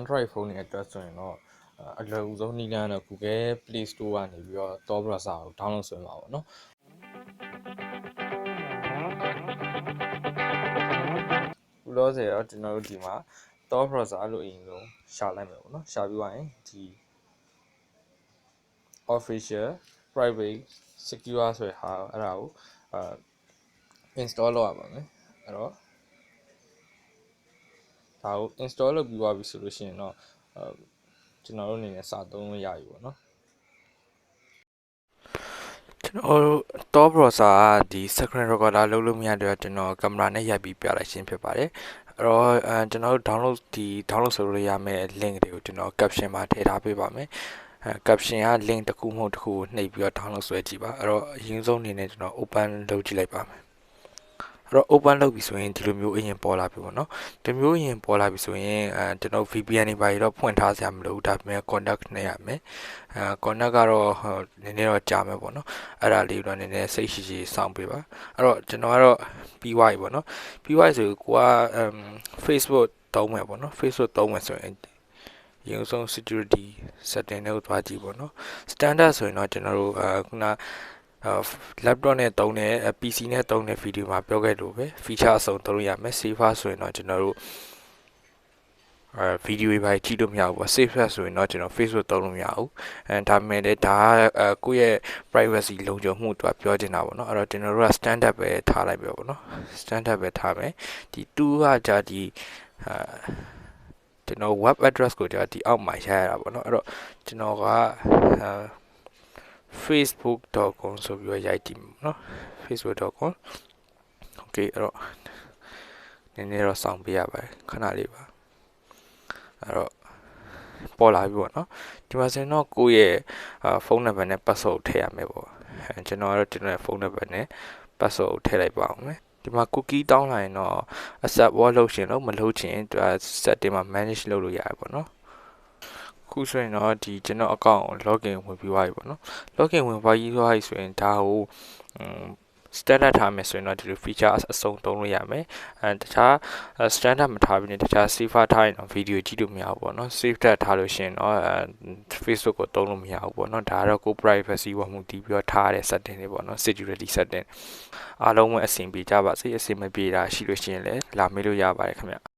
Android ဖုန်းတွေအတွက်ဆိုရင်တော့အလွယ်ကူဆုံးနည်းလမ်းတော့ Google Play Store ကနေပြီးတော့ Tor Browser ကို download ဆွဲမှာပေါ့နော်ခုလောဆယ်တော့ကျွန်တော်တို့ဒီမှာ Tor Browser လို့အရင်ဆုံးရှာလိုက်မယ်ပေါ့နော်ရှာပြီးသွားရင်ဒီ official private secure ဆိုတဲ့ဟာအဲ့ဒါကိုinstall လုပ်ရပါမယ်အဲ့တော့ဒါကို install လုပ်ပြီးသွားပြီဆိုလို့ရှိရင်တော့ကျွန်တော်တို့အနေနဲ့စသုံးလို့ရပြီပေါ့နော်ကျွန်တော်တို့ Tor Browser ကဒီ screen recorder လုပ်လို့မရတဲ့ကျွန်တော်ကင်မရာနဲ့ရိုက်ပြီးပြလိုက်ခြင်းဖြစ်ပါတယ်အဲ့တော့ကျွန်တော်တို့ download ဆိုလို့ရမယ့် link တွေကိုကျွန်တော် caption မှာထည့်ထားပေးပါမယ်caption က link တစ်ခုမဟုတ်တစ်ခုကိုနှိပ်ပြီးတော့ download ဆွဲကြည့်ပါအဲ့တော့အရင်ဆုံးအနေနဲ့ကျွန်တော် open လုပ်ကြည့်လိုက်ပါမယ်အဲ့တော့ open လုပ်ပြီဆိုရင်ဒီလိုမျိုးအရင်ပေါ်လာပြီပေါ့နော်ဒီမျိုးအရင်ပေါ်လာပြီဆိုရင်ကျွန်တော် VPN တွေပါတော့ဖွင့်ထားစရာမလိုဘူးဒါပေမဲ့ contact နဲ့ရမယ်contact ကတော့နည်းနည်းတော့ကြာမယ်ပေါ့နော်အဲ့ဒါလေးတော့နည်းနည်းစိတ်ရှိရှိစောင့်ပေးပါအဲ့တော့ကျွန်တော်ကတော့ပြီးသွားပြီပေါ့နော်ပြီးသွားပြီဆိုကိုကFacebook သုံးမယ်ပေါ့နော် Facebook သုံးမယ်ဆိုရင်ရုံဆုံး security setting တွေကိုသွားကြည့်ပေါ့နော် standard ဆိုရင်တော့ကျွန်တော်တို့ခုနlaptop နဲ့သုံးတဲ့ PC နဲ့သုံးတဲ့ video မှာပြောခဲ့လို့ပဲ feature အစုံသုံးလို့ရမယ် safer ဆိုရင်တော့ကျွန်တော်တို့ video တွေပါကြည့်လို့မရဘူးပေါ့ safe ဆိုရင်တော့ကျွန်တော် Facebook သုံးလို့မရဘူးဒါပေမဲ့လည်းဒါကိုယ့်ရဲ့ privacy လုံခြုံမှုတို့ပြောချင်တာပေါ့နော်အဲ့တော့ကျွန်တော်တို့က standard ပဲထားလိုက်ပဲပေါ့နော် standard ပဲထားမယ်ဒီ2ကကြာဒီကျွန်တော် web address ကိုကြာဒီအောက်မှာရရတာပေါ့နော်အဲ့တော့ကျွန်တော်ကfacebook.com ဆိုပြီးရိုက်ကြည့်မယ်နော် facebook.com okay အဲ့တော့နည်းနည်းတော့စောင့်ပေးရပါတယ်ခဏလေးပါအဲ့တော့ပေါ်လာပြီပေါ့နော်ဒီမှာဆိုရင်တော့ကိုယ့်ရဲ့ဖုန်းနံပါတ်နဲ့ password ထည့်ရမယ်ပေါ့ကျွန်တော်ကတော့ကျွန်တော်ရဲ့ဖုန်းနံပါတ်နဲ့ password ကိုထည့်လိုက်ပါအောင်မယ်ဒီမှာ cookie တောင်းလာရင်တော့ accept wall လုပ်ရှင်လို့မလုပ်ချင် setting မှာ manage လုပ်လို့ရတယ်ပေါ့နော်ခုဆိုရင်တော့ဒီကျွန်တော် account ကို login ဝင်ပြီးသွားပြီပေါ့နော် login ဝင်သွားပြီးသွားပြီဆိုရင်ဒါကိုstandard ထားမယ်ဆိုရင်တော့ဒီလို feature အစုံသုံးလို့ရမယ်တခြား standard မထားဘဲနဲ့တခြား safer ထားရင်တော့ video ကြည့်လို့မရဘူးပေါ့နော် save ထားလို့ရှိရင်တော့Facebook ကိုသုံးလို့မရဘူးပေါ့နော်ဒါကတော့ကို privacy ပေါ်မူတည်ပြီးတော့ထားရတဲ့ setting တွေပေါ့နော် security setting အားလုံးပဲအဆင်ပြေကြပါစေအဆင်မပြေတာရှိလို့ရှိရင်လည်းလာမေးလို့ရပါတယ်ခင်ဗျ